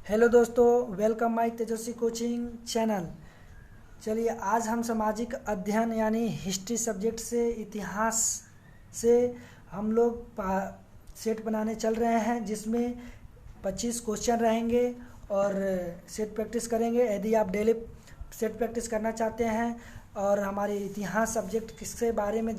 Hello दोस्तों, welcome my Tejashwi coaching channel. चलिए आज हम सामाजिक अध्ययन यानी हिस्ट्री सब्जेक्ट से इतिहास से हम लोग सेट बनाने चल रहे हैं, जिसमें 25 क्वेश्चन रहेंगे और सेट प्रैक्टिस करेंगे। यदि आप डेली सेट प्रैक्टिस करना चाहते हैं और हमारे इतिहास सब्जेक्ट किसके बारे में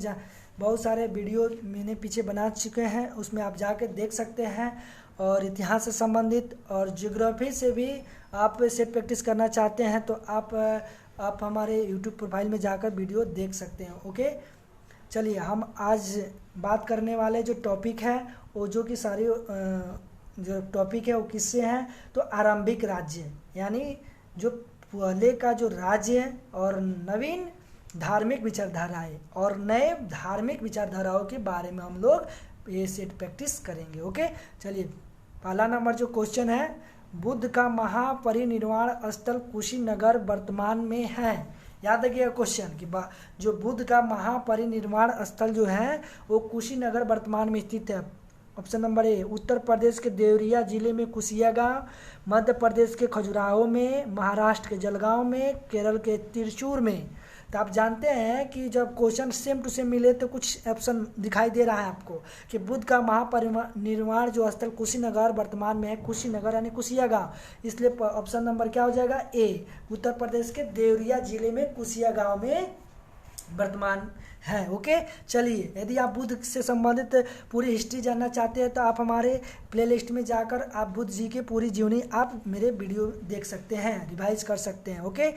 बहुत सारे वीडियो मैंने पीछे बना चुके हैं, उसमें आप जाकर देख सकते हैं। और इतिहास से संबंधित और ज्योग्राफी से भी आप सेट प्रैक्टिस करना चाहते हैं तो आप हमारे यूट्यूब प्रोफाइल में जाकर वीडियो देख सकते हैं। ओके, चलिए हम आज बात करने वाले जो टॉपिक है वो जो कि सारी जो टॉपिक है वो किससे हैं, तो आरंभिक राज्य यानी जो पहले का जो राज्य है और नवीन धार्मिक विचारधाराएं और नए धार्मिक विचारधाराओं के बारे में हम लोग ये सेट प्रैक्टिस करेंगे। ओके, चलिए पहला नंबर जो क्वेश्चन है, बुद्ध का महापरिनिर्वाण स्थल कुशीनगर वर्तमान में है। याद रखिएगा क्वेश्चन कि जो बुद्ध का महापरिनिर्वाण स्थल जो है वो कुशीनगर वर्तमान में स्थित है। Option number A, Uttar Pradesh के देवरिया जिले में कुसिया गांव, मध्य प्रदेश के खजुराहो में, महाराष्ट्र के जलगांव में, केरल के त्रिशूर में। तो आप जानते हैं कि जब क्वेश्चन सेम टू सेम मिले तो कुछ ऑप्शन दिखाई दे रहा है आपको कि बुद्ध का महापरिनिर्वाण जो स्थल कुशीनगर वर्तमान में है, कुशीनगर यानी कुसिया गांव, इसलिए ऑप्शन नंबर क्या हो जाएगा, ए, उत्तर प्रदेश के देवरिया जिले में कुसिया गांव में वर्तमान है। ओके, चलिए यदि आप बुद्ध से संबंधित पूरी हिस्ट्री जानना चाहते हैं तो आप हमारे प्लेलिस्ट में जाकर आप बुद्ध जी की पूरी जीवनी आप मेरे वीडियो देख सकते हैं, रिवाइज कर सकते हैं। ओके,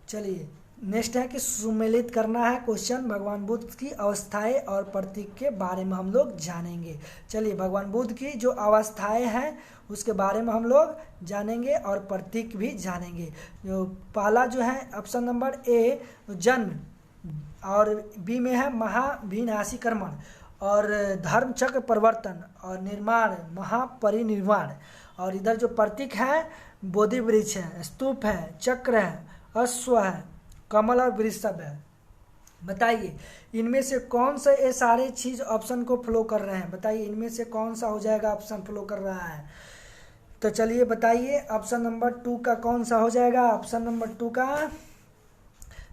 चलिए नेक्स्ट है कि सुमेलित करना है क्वेश्चन। भगवान बुद्ध की अवस्थाएं और प्रतीक के बारे में हम लोग जानेंगे। चलिए भगवान बुद्ध की जो अवस्थाएं हैं उसके बारे में हम लोग जानेंगे और प्रतीक भी जानेंगे। जो पहला जो है ऑप्शन नंबर ए, जन्म, और बी में है महाविनाशीकरण और धर्म चक्र परिवर्तन और निर्माण महापरिनिर्वाण। और इधर जो प्रतीक है बोधि वृक्ष है, स्तूप है, चक्र है, अश्व है, कमल और वृषभ है। बताइए इनमें से कौन सा ये सारे चीज ऑप्शन को फ्लो कर रहे हैं, बताइए इनमें से कौन सा हो जाएगा ऑप्शन फ्लो कर रहा है। तो चलिए बताइए ऑप्शन नंबर 2 का कौन सा हो जाएगा। ऑप्शन नंबर 2 का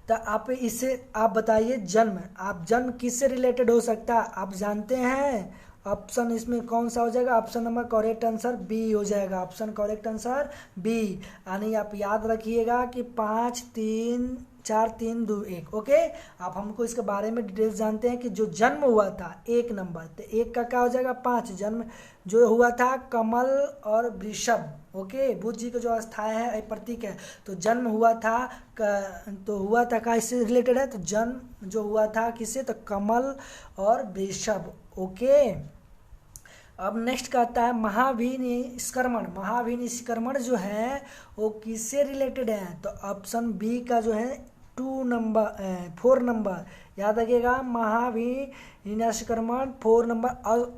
तो आप इसे आप बताइए, जन्म, आप जन्म किससे रिलेटेड हो सकता है आप जानते हैं। ऑप्शन इसमें कौन सा हो जाएगा, option number correct answer B हो जाएगा। ऑप्शन करेक्ट आंसर बी, यानी आप याद रखिएगा कि 5 3 4 3 2 1। ओके, आप हमको इसके बारे में डिटेल्स जानते हैं कि जो जन्म हुआ था 1 नंबर, तो 1 का क्या हो जाएगा 5, जन्म जो हुआ था कमल और वृषभ। ओके, बुद्ध जी का जो अस्थाई है प्रतीक है, तो जन्म हुआ था तो हुआ था का इससे रिलेटेड है, तो जन्म जो हुआ था किससे, तो कमल और वृषभ। ओके, अब नेक्स्ट कहता है महाविनिष्क्रमण। महाविनिष्क्रमण जो है वो किससे रिलेटेड है, तो ऑप्शन बी का जो है 4 नंबर याद रखिएगा, महाविनिष्क्रमण 4 नंबर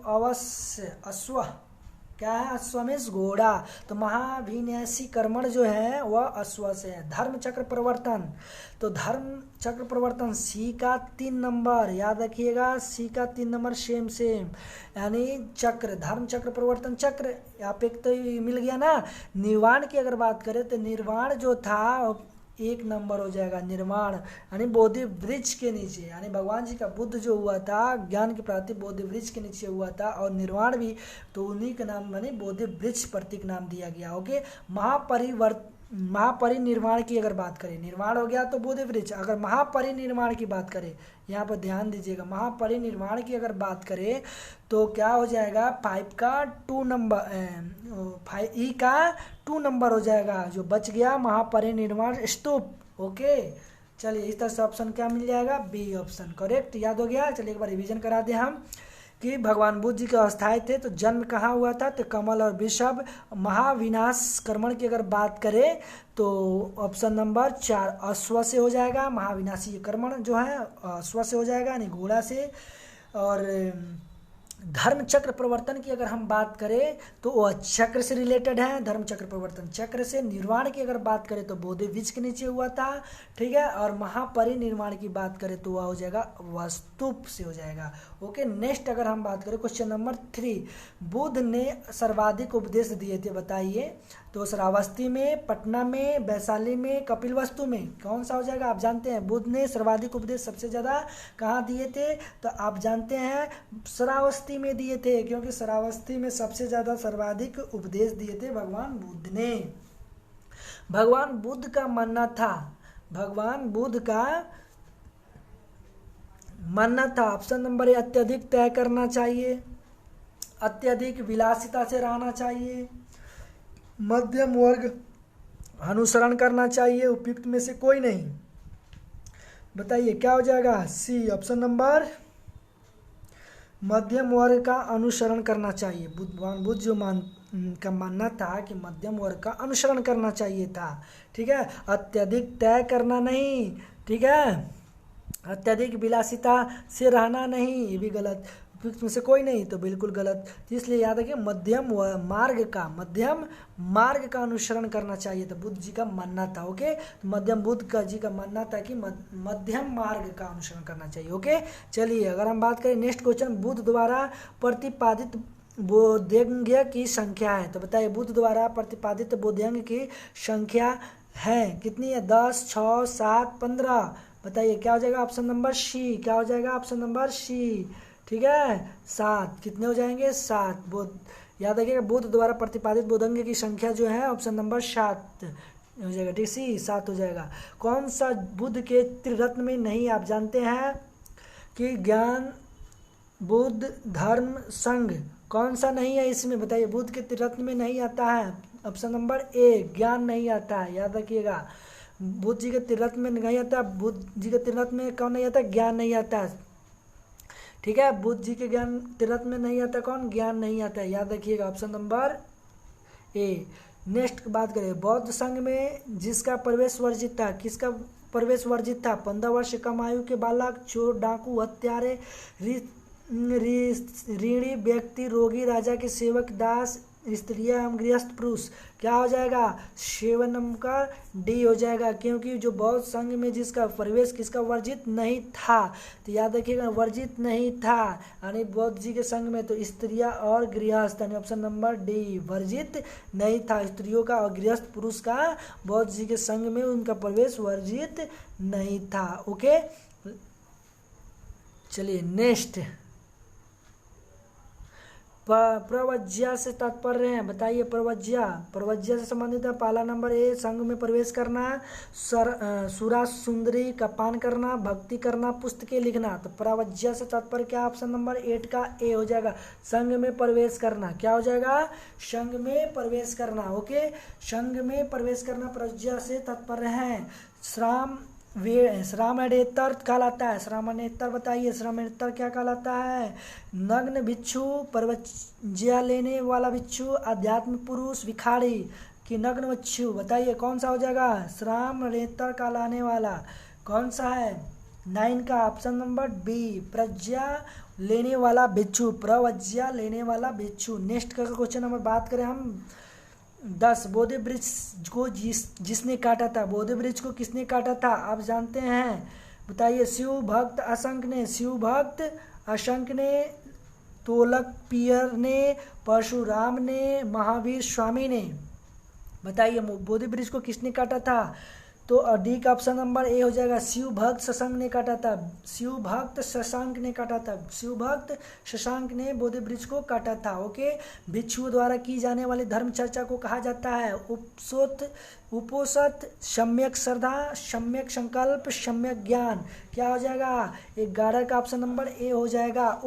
अवश्य अश्व, क्या है, अश्वमेध घोड़ा, तो महाविनाशीकरण जो है वह अश्व से है। धर्म चक्र परिवर्तन, तो धर्म चक्र परिवर्तन सी का 3 नंबर याद रखिएगा, सी का 3 नंबर सेम यानी चक्र, धर्म चक्र परिवर्तन चक्र। आप एक तो मिल गया ना। निर्वाण की अगर बात करें तो निर्वाण जो था 1 नंबर हो जाएगा, निर्माण यानी बोधि वृक्ष के नीचे, यानी भगवान जी का बुद्ध जो हुआ था ज्ञान की प्राप्ति बोधि वृक्ष के नीचे हुआ था, और निर्वाण भी तो उन्हीं का नाम यानी बोधि वृक्ष प्रतीक नाम दिया गया। ओके, महापरिनिर्वाण की अगर बात करें, निर्माण हो गया तो बोधि वृक्ष, अगर महापरिनिर्वाण की बात करें, यहाँ पर ध्यान दीजिएगा, महापरिनिर्वाण की अगर बात करें तो क्या हो जाएगा 5 का 2 नंबर, 5 का 2 नंबर हो जाएगा, जो बच गया महापरिनिर्वाण स्तूप। ओके, चलिए इस तरह से ऑप्शन क्या मिल जाएगा, बी ऑप्शन करेक्ट। याद हो गया। चलिए एक बार रिवीजन करा दें हम कि भगवान बुद्ध जी के अस्थाई थे, तो जन्म कहाँ हुआ था, तो कमल और वृषभ। महाविनाशकरण की अगर बात करें तो ऑप्शन नंबर 4 अश्व से हो जाएगा, महाविनाशीकरण जो है अश्व से हो जाएगा यानी घोड़ा से। और धर्म चक्र प्रवर्तन की अगर हम बात करें तो वह चक्र से रिलेटेड है, धर्म चक्र प्रवर्तन चक्र से। निर्वाण की अगर बात करें तो बोधि वृक्ष के नीचे हुआ था, ठीक है। और महापरिनिर्वाण की बात करें तो वह हो जाएगा वास्तुप से हो जाएगा। ओके, नेक्स्ट अगर हम बात करें क्वेश्चन नंबर 3, बुद्ध ने सर्वाधिक उपदेश दिए थे, बताइए। तो श्रावस्ती में, पटना में, वैशाली में, कपिलवस्तु में, कौन सा हो जाएगा? आप जानते हैं बुद्ध ने सर्वाधिक उपदेश सबसे ज़्यादा कहाँ दिए थे? तो आप जानते हैं श्रावस्ती में दिए थे, क्योंकि श्रावस्ती में सबसे ज़्यादा सर्वाधिक उपदेश दिए थे भगवान बुद्ध ने। भगवान बुद्ध का मानना था, भगवान बुद्ध का मानना था, ऑप्शन नंबर ए, अत्यधिक तय करना चाहिए, अत्यधिक विलासिता से रहना चाहिए, मध्यम वर्ग अनुसरण करना चाहिए, उपयुक्त में से कोई नहीं। बताइए क्या हो जाएगा? सी, ऑप्शन नंबर, मध्यम वर्ग का अनुसरण करना चाहिए। भगवान बुद्ध जो का मानना था कि मध्यम वर्ग का अनुसरण करना चाहिए था, ठीक है। अत्यधिक तय करना नहीं, ठीक है। अत्यधिक विलासिता से रहना नहीं, ये भी गलत। उपयुक्त में से कोई नहीं, तो बिल्कुल गलत। तो इसलिए याद रखिए मध्यम मार्ग का अनुसरण करना चाहिए, तो बुद्ध जी का मानना था। ओके, तो मध्यम बुद्ध का जी का मानना था कि मध्यम मार्ग का अनुसरण करना चाहिए। ओके, चलिए अगर हम बात करें नेक्स्ट क्वेश्चन, बुद्ध द्वारा प्रतिपादित बोध्यंग की संख्या है, तो बताइए बुद्ध द्वारा प्रतिपादित बोध्यंग की संख्या है कितनी है? 10, 6, 7, 15। बताइए क्या हो जाएगा? Option number C. क्या हो जाएगा? ऑप्शन नंबर सी, ठीक है, 7। कितने हो जाएंगे? 7। बुद्ध, याद रखिएगा बुद्ध द्वारा प्रतिपादित बोधंग की संख्या जो है ऑप्शन नंबर 7 हो जाएगा, ठीक, सी, 7 हो जाएगा। कौन सा बुद्ध के त्रिरत्न में नहीं? आप जानते हैं कि ज्ञान, बुद्ध, धर्म, संघ, कौन सा नहीं है इसमें? बताइए बुद्ध के त्रिरत्न में नहीं आता है। ऑप्शन नंबर ए, ज्ञान नहीं आता है, याद रखिएगा। बुद्ध जी के त्रिरत्न में नहीं आता, बुद्ध जी के त्रिरत्न में कौन नहीं आता? ज्ञान नहीं आता, ठीक है। बुद्ध जी के ज्ञान त्रिरत्न में नहीं आता, कौन? ज्ञान नहीं आता है, याद रखिएगा ऑप्शन नंबर ए। नेक्स्ट बात करें, बौद्ध संघ में जिसका प्रवेश वर्जित था, किसका प्रवेश वर्जित था? 15 वर्ष कम आयु के बालक, चोर, डाकू, हत्यारे, ऋणी व्यक्ति, रोगी, राजा के सेवक, दास, स्त्रियां एवं गृहस्थ पुरुष। क्या हो जाएगा? 7 नंबर का डी हो जाएगा, क्योंकि जो बौद्ध संघ में जिसका प्रवेश किसका वर्जित नहीं था, तो याद रखिएगा वर्जित नहीं था, यानी बौद्ध जी के संघ में तो स्त्रियां और गृहस्थ, यानी ऑप्शन नंबर डी वर्जित नहीं था। स्त्रियों का और गृहस्थ पुरुष का बौद्ध जी के संघ में उनका प्रवेश वर्जित नहीं था। ओके, चलिए नेक्स्ट, प्रवज्या से तात्पर्य है, बताइए। प्रवज्या से संबंधित है, पहला नंबर ए, संघ में प्रवेश करना, सुरा सुंदरी का पान करना, भक्ति करना, पुस्तकें लिखना। तो प्रवज्या से तात्पर्य क्या? ऑप्शन नंबर 8 का ए हो जाएगा, संघ में प्रवेश करना। क्या हो जाएगा? संघ में प्रवेश करना। ओके, संघ में प्रवेश करना प्रवज्या से तात्पर्य है। श्रामणेतर कहलाता है, श्रामणेतर बताइए, श्रामणेतर क्या कहलाता है? नग्न भिक्षु, प्रवज्या लेने वाला भिक्षु, अध्यात्म पुरुष, भिखारी कि नग्न भिक्षु। बताइए कौन सा हो जाएगा? श्रामणेतर कहलाने वाला कौन सा है? 9 का ऑप्शन नंबर बी, प्रज्ञा लेने वाला भिक्षु, प्रवज्या लेने वाला भिक्षु। नेक्स्ट का क्वेश्चन नंबर बात करें हम 10, बोधि वृक्ष को जिसने काटा था, बोधि वृक्ष को किसने काटा था? आप जानते हैं, बताइए। शिव भक्त अशंक ने, शिव भक्त अशंक ने, तोलक पियर ने, परशुराम ने, महावीर स्वामी ने। बताइए बोधि वृक्ष को किसने काटा था? तो डी का ऑप्शन नंबर ए हो जाएगा, शिव भक्त शशांक ने काटा था, शिव भक्त शशांक ने काटा था, शिव भक्त शशांक ने बोधि वृक्ष को काटा था। ओके, भिक्षुओं द्वारा की जाने वाली धर्म चर्चा को कहा जाता है उपोषद, सम्यक श्रद्धा, सम्यक संकल्प, सम्यक ज्ञान। क्या हो जाएगा? 11 का ऑप्शन नंबर ए हो जाएगा,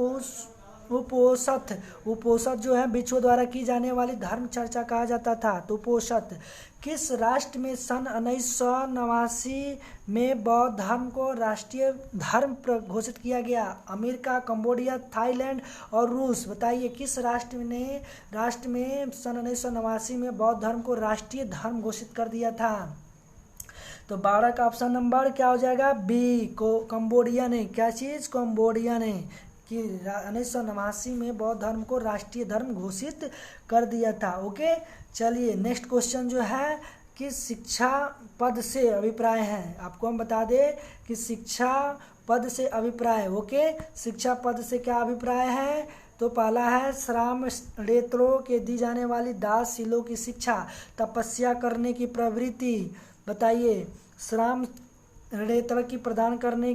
उपोषद जो है भिक्षुओं द्वारा की जाने वाली धर्म चर्चा कहा जाता था। तो उपोषद किस राष्ट्र में सन 1989 में बौद्ध धर्म को राष्ट्रीय धर्म घोषित किया गया? अमेरिका, कंबोडिया, थाईलैंड और रूस। बताइए किस राष्ट्र में सन 1989 में बौद्ध धर्म को राष्ट्रीय धर्म घोषित कर दिया था? तो 12 का ऑप्शन नंबर क्या हो जाएगा? बी को कंबोडिया ने। क्या चीज़? कंबोडिया ने कि 1989 में बौद्ध धर्म को राष्ट्रीय धर्म घोषित कर दिया था। ओके, चलिए नेक्स्ट क्वेश्चन जो है कि शिक्षा पद से अभिप्राय है। आपको हम बता दें कि शिक्षा पद से अभिप्राय। ओके, शिक्षा पद से क्या अभिप्राय है? तो पहला है श्राम रेत्रों के दी जाने वाली दास शिलों की शिक्षा, तपस्या करने की प्रवृत्ति। बताइए, श्राम रेत्र की प्रदान करने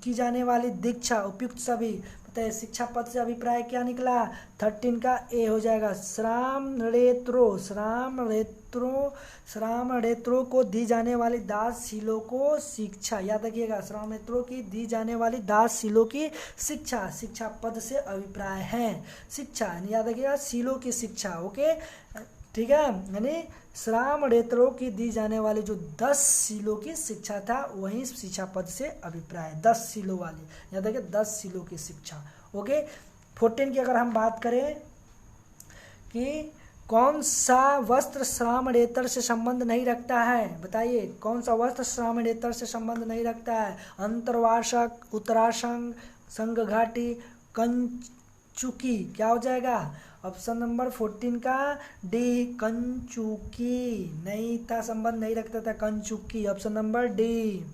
की जाने वाली दीक्षा, उपयुक्त सभी। बताइए शिक्षा पद से अभिप्राय क्या निकला? 13 का ए हो जाएगा। श्राम रेत्रों को दी जाने वाली दास शिलों को शिक्षा। याद रखिएगा, श्राम रेत्रों की दी जाने वाली दास शिलों की शिक्षा, शिक्षा पद से अभिप्राय है। शिक्षा याद रखिएगा, शिलों की शिक्षा। ओके, ठीक है, यानी श्राम रेत्रों की दी जाने वाली जो 10 शिलों की शिक्षा था वही शिक्षा पद से अभिप्राय, 10 शिलों वाली। याद रखिए, 10 शिलों की शिक्षा। ओके, 14 की अगर हम बात करें कि कौन सा वस्त्र श्राम रेतर से संबंध नहीं रखता है? बताइए कौन सा वस्त्र श्राम रेतर से संबंध नहीं रखता है? अंतर्वासक, उत्तरासंग, संघघाटी, कंचुकी। क्या हो जाएगा? ऑप्शन नंबर 14 का डी, कंचुकी। नहीं था, संबंध नहीं रखता था कंचुकी। Option number D.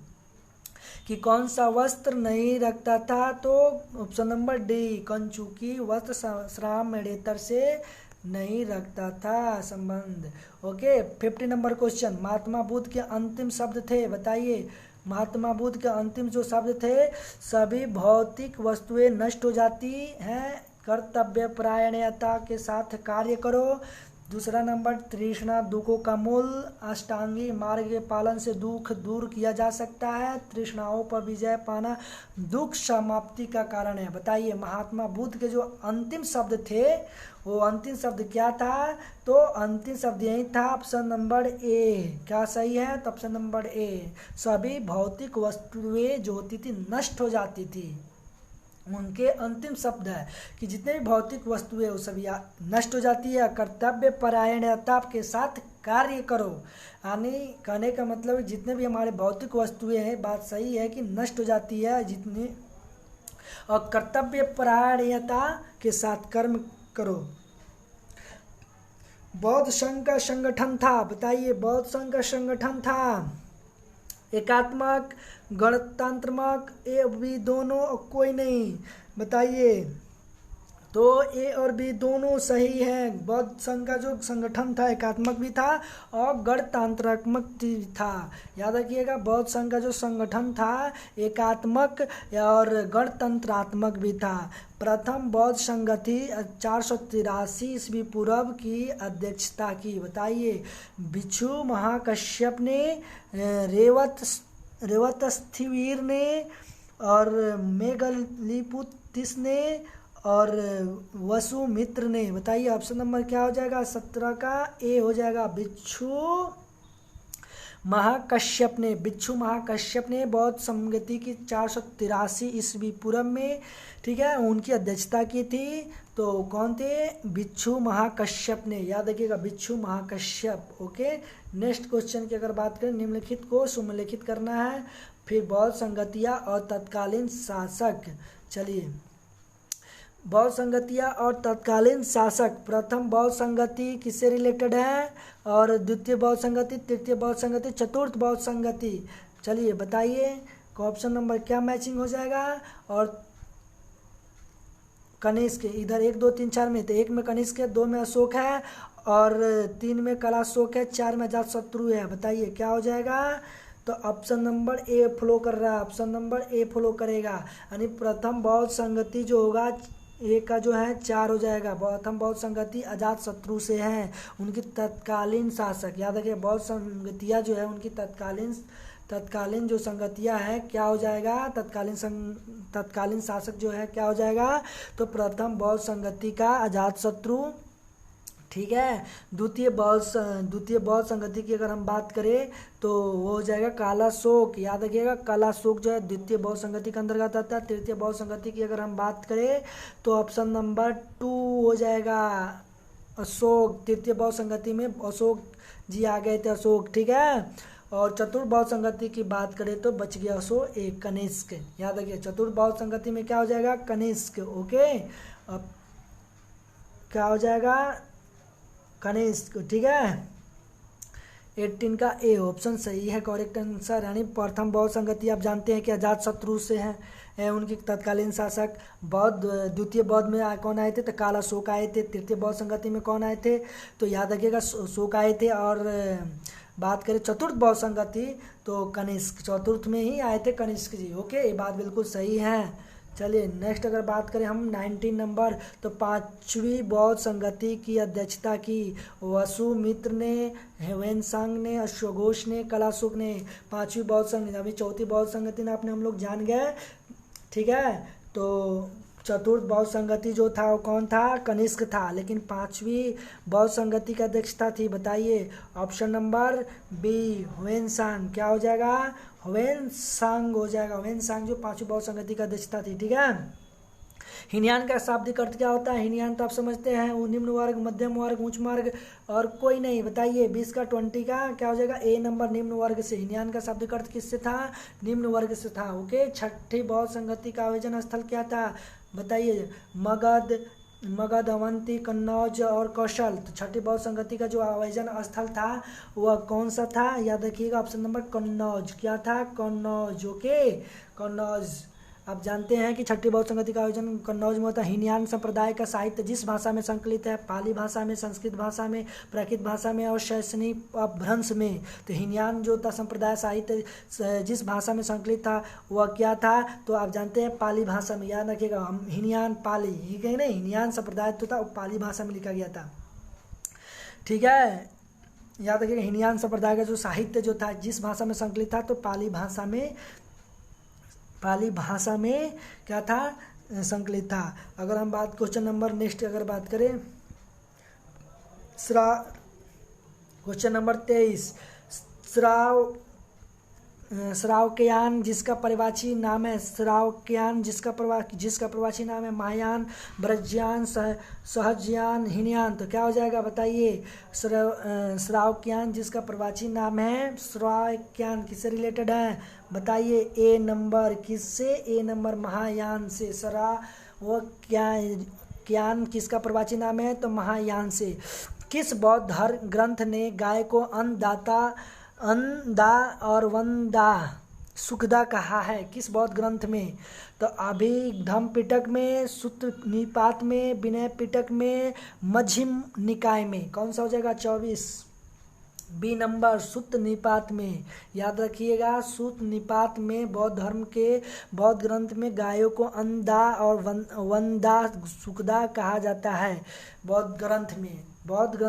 कि कौन सा वस्त्र नहीं रखता था? तो ऑप्शन नंबर डी, कंचुकी वस्त्र श्राम रेतर से नहीं रखता था संबंध। Okay, 50 number question, Mahatma Buddha के अंतिम शब्द थे। बताइए महात्मा बुद्ध के अंतिम जो शब्द थे, सभी भौतिक वस्तुएं नष्ट हो जाती हैं, कर्तव्य परायणता के साथ कार्य करो। दूसरा नंबर, तृष्णा दुखों का मूल, अष्टांगी मार्ग के पालन से दुख दूर किया जा सकता है, तृष्णाओं पर विजय पाना दुख समाप्ति का कारण है। बताइए महात्मा बुद्ध के जो अंतिम शब्द थे वो अंतिम शब्द क्या था? तो अंतिम शब्द यही था, ऑप्शन नंबर ए। क्या सही है? तो ऑप्शन नंबर ए, सभी भौतिक वस्तुएं जो होती थी नष्ट हो जाती थी। उनके अंतिम शब्द है कि जितने भी भौतिक वस्तुएं वो सभी नष्ट हो जाती है, कर्तव्य परायणता के साथ कार्य करो। यानी कहने का मतलब जितने भी हमारे भौतिक वस्तुएं हैं, बात सही है कि नष्ट हो जाती है जितनी, और कर्तव्य परायणता के साथ कर्म करो। बौद्ध संघ का संगठन था। बताइए बौद्ध संघ का संगठन था एकात्मक, गणतंत्रात्मक, ए बी दोनों, कोई नहीं। बताइए, तो ए और बी दोनों सही है। बौद्ध संघ का जो संगठन था एकात्मक भी था और गणतंत्रात्मक भी था। याद रखिएगा, बौद्ध संघ का जो संगठन था एकात्मक और गणतंत्रात्मक भी था। प्रथम बौद्ध संगति 483 ईस्वी पूर्व की अध्यक्षता की। बताइए भिक्षु महाकश्यप ने, रेवतस्थीवीर ने और मेघलीपुतिस ने और वसुमित्र ने। बताइए ऑप्शन नंबर क्या हो जाएगा? 17 का ए हो जाएगा, भिक्षु महाकश्यप ने। भिक्षु महाकश्यप ने बौद्ध संगति की 483 ईस्वी पूर्व में, ठीक है, उनकी अध्यक्षता की थी। तो कौन थे? भिक्षु महाकश्यप ने। याद रखिएगा, भिक्षु महाकश्यप। ओके, नेक्स्ट क्वेश्चन की अगर बात करें, निम्नलिखित को सुमेलिखित करना है। फिर बौद्ध संगतियाँ और तत्कालीन शासक। चलिए, बौद्ध संगतियाँ और तत्कालीन शासक। प्रथम बौद्ध संगति किससे रिलेटेड है? और द्वितीय बौद्ध संगति, तृतीय बौद्ध संगति, चतुर्थ बौद्ध संगति। चलिए बताइए ऑप्शन नंबर क्या मैचिंग हो जाएगा? और कनिष्क, इधर 1 2 3 4 में, तो 1 में कनिष्क है, 2 में अशोक है और 3 में कलाशोक है, 4 में अजातशत्रु है। बताइए क्या हो जाएगा? तो ऑप्शन नंबर ए फ्लो कर रहा है, ऑप्शन नंबर ए फ्लो करेगा। यानी प्रथम बौद्ध संगति जो होगा ए का जो है 4 हो जाएगा। प्रथम बौद्ध संगति अजातशत्रु से है, उनकी तत्कालीन शासक। याद रखिए, बौद्ध संगतियाँ जो है उनकी तत्कालीन जो संगतियाँ हैं क्या हो जाएगा? तत्कालीन शासक जो है क्या हो जाएगा? तो प्रथम बौद्ध संगति का अजातशत्रु, ठीक है। द्वितीय बौद्ध संगति की अगर हम बात करें तो वो हो जाएगा कलाशोक। याद रखिएगा, कलाशोक जो है द्वितीय बौद्ध संगति के अंतर्गत आता है। तृतीय बौद्ध संगति की अगर हम बात करें तो ऑप्शन नंबर 2 हो जाएगा, अशोक। तृतीय बौद्ध संगति में अशोक जी आ गए थे, अशोक, ठीक है। और चतुर्थ भाव संगति की बात करें तो बच गया सो एक कनिष्क। याद रखिए चतुर्थ भाव संगति में क्या हो जाएगा, कनिष्क। ओके, अब क्या हो जाएगा, कनिष्क। ठीक है, 18 का ए ऑप्शन सही है करेक्ट आंसर। यानी प्रथम बौद्ध संगति आप जानते हैं कि अजात शत्रु से है उनके तत्कालीन शासक। बौद्ध द्वितीय बौद्ध में कौन आए थे, तो काल अशोक आए थे। तृतीय बौद्ध संगति में कौन आए थे, तो याद रखिएगा अशोक आए थे। और बात करें चतुर्थ बौद्ध संगति तो कनिष्क, चतुर्थ में ही आए थे कनिष्क जी। ओके, ये बात बिल्कुल सही है। चलिए नेक्स्ट अगर बात करें हम 19 नंबर, तो पांचवी बौद्ध संगति की अध्यक्षता की वसुमित्र ने, ह्वेनसांग ने, अश्वघोष ने, कलाशुक ने। पांचवी बौद्ध संगति, अभी चौथी बौद्ध संगति ने आपने हम लोग जान गए। ठीक है, तो चतुर्थ बौद्ध संगति जो था वो कौन था, कनिष्क था। लेकिन पांचवी बौद्ध संगति की अध्यक्षता थी, बताइए ऑप्शन नंबर बी ह्वेनसांग। क्या हो जाएगा, ह्वेनसांग हो जाएगा। ह्वेनसांग जो पांचवी बौद्ध संगति का अध्यक्षता थी। ठीक है, हीनयान का शाब्दिक अर्थ क्या होता है, हीनयान तो आप समझते हैं, वो निम्न वर्ग, मध्यम वर्ग, उच्च वर्ग और कोई नहीं। बताइए 20 का 20 का क्या हो जाएगा, ए नंबर निम्न वर्ग से। हीनयान का शाब्दिक अर्थ किससे था, निम्न वर्ग से था। ओके, छठी बौद्ध संगति का आयोजन स्थल क्या था, बताइए मगध, अवंती, कन्नौज और कौशल। तो छठी बौद्ध संगति का जो आयोजन स्थल था वह कौन सा था, याद रखिएगा ऑप्शन नंबर कन्नौज। क्या था, कन्नौज। ओके, कन्नौज। आप जानते हैं कि छठी बौद्ध संगति का आयोजन कन्नौज में होता है। हीनयान संप्रदाय का साहित्य जिस भाषा में संकलित है, पाली भाषा में, संस्कृत भाषा में, प्राकृत भाषा में और शैक्षणिक अपभ्रंश में। तो हीनयान जो था संप्रदाय साहित्य जिस भाषा में संकलित था वह क्या था, तो आप जानते हैं पाली भाषा में। याद रखिएगा हीनयान पाली, ठीक है ना, हीनयान संप्रदाय तो था वो पाली भाषा में लिखा गया था। ठीक है, याद रखिएगा हीनयान संप्रदाय का जो साहित्य जो था जिस भाषा में संकलित था तो पाली भाषा में क्या था, संकलित था। अगर हम बात क्वेश्चन नंबर नेक्स्ट अगर बात करें, क्वेश्चन नंबर 23, श्रावकयान जिसका परिवाची नाम है, श्रावकयान जिसका प्रवाची नाम है महायान, ब्रजयान, सहजयान, हीनयान। तो क्या हो जाएगा, बताइए श्रावकयान जिसका प्रवाची नाम है, श्रावकयान किससे रिलेटेड है, बताइए ए नंबर, किससे, ए नंबर महायान से। श्रावकयान किसका प्रवाची नाम है, तो महायान से। किस बौद्ध धर्म ग्रंथ ने गाय को अन्नदा और वनदा सुखदा कहा है, किस बौद्ध ग्रंथ में, तो अभिधम्म पिटक में, सूत्र निपात में, विनय पिटक में, मध्यम निकाय में। कौन सा हो जाएगा, 24 बी नंबर, सूत्र निपात में। याद रखिएगा सूत्र निपात में बौद्ध धर्म के बौद्ध ग्रंथ में गायों को अन्नदा और वनदा सुखदा कहा जाता है। बौद्ध ग्रंथ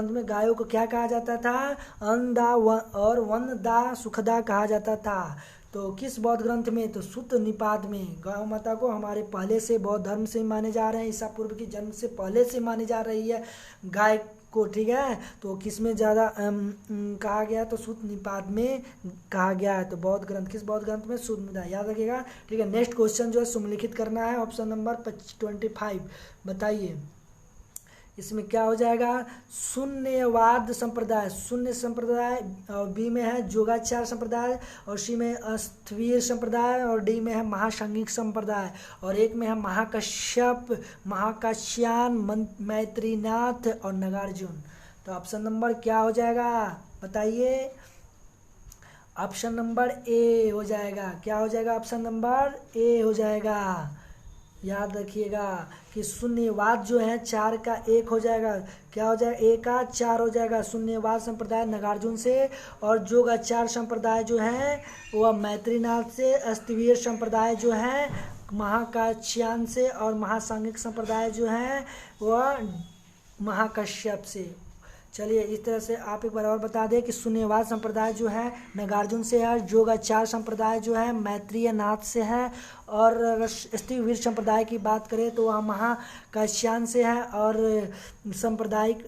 में गायों को क्या कहा जाता था, अन्नदा और वनदा सुखदा कहा जाता था। तो किस बौद्ध ग्रंथ में, तो सूत्र निपात में। गौ माता को हमारे पहले से बौद्ध धर्म से माने जा रहे हैं, ईसा पूर्व की जन्म से पहले से मानी जा रही है गाय को। ठीक है, तो किस में ज़्यादा कहा गया, तो सूत्र निपात में कहा गया है। तो बौद्ध ग्रंथ, किस बौद्ध ग्रंथ में, सूत्र निपात, याद रखिएगा। ठीक है, नेक्स्ट क्वेश्चन जो है सुमलिखित करना है, ऑप्शन नंबर 25। बताइए इसमें क्या हो जाएगा, शून्यवाद संप्रदाय, शून्य संप्रदाय, और बी में है योगाचार संप्रदाय, और सी में अस्थवीर संप्रदाय, और डी में है महासंघिक संप्रदाय, और एक में है महाकश्यप, महाकाश्यान, मैत्रीनाथ और नागार्जुन। तो ऑप्शन नंबर क्या हो जाएगा, बताइए ऑप्शन नंबर ए हो जाएगा। क्या हो जाएगा, ऑप्शन नंबर ए हो जाएगा। याद रखिएगा कि शून्यवाद जो है 4 का 1 हो जाएगा। क्या हो जाएगा, ए का 4 हो जाएगा। शून्यवाद संप्रदाय नागार्जुन से, और योगाचार संप्रदाय जो है वह मैत्रीनाथ से, अस्थवीर संप्रदाय जो है महाकाश्यान से, और महासांगिक संप्रदाय जो है वह महाकश्यप से। चलिए इस तरह से आप एक बार और बता दें कि शून्यवाद संप्रदाय जो है नागार्जुन से है, योगाचार संप्रदाय जो है मैत्रेय नाथ से है, और अगर अस्थवीर संप्रदाय की बात करें तो वह महाकाश्यान से है, और सांप्रदायिक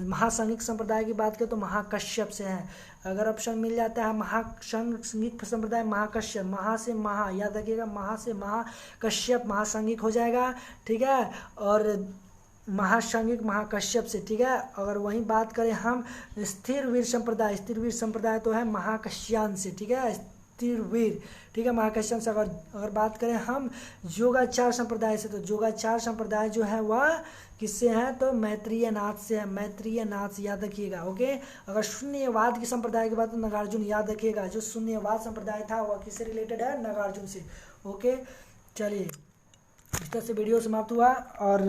महासंघिक संप्रदाय की बात करें तो महाकश्यप से है। अगर ऑप्शन मिल जाता है महासंघिक संप्रदाय महाकश्यप, महा से महा, याद रखिएगा महा से महाकश्यप महासंघिक हो जाएगा। ठीक है, और महासांगिक महाकश्यप से, ठीक है। अगर वहीं बात करें हम स्थिर वीर संप्रदाय तो है महाकश्यान से, ठीक है, स्थिर वीर, ठीक है, महाकश्यान से। अगर बात करें हम योगाचार संप्रदाय से, तो योगाचार संप्रदाय जो है वह किससे है, तो मैत्रेय नाथ से है, मैत्रेय नाथ याद रखिएगा, ओके। अगर शून्यवाद की संप्रदाय की बात तो नागार्जुन याद रखिएगा, जो शून्यवाद संप्रदाय था वह किससे रिलेटेड है, नागार्जुन से, ओके। चलिए इस तरह से वीडियो समाप्त हुआ और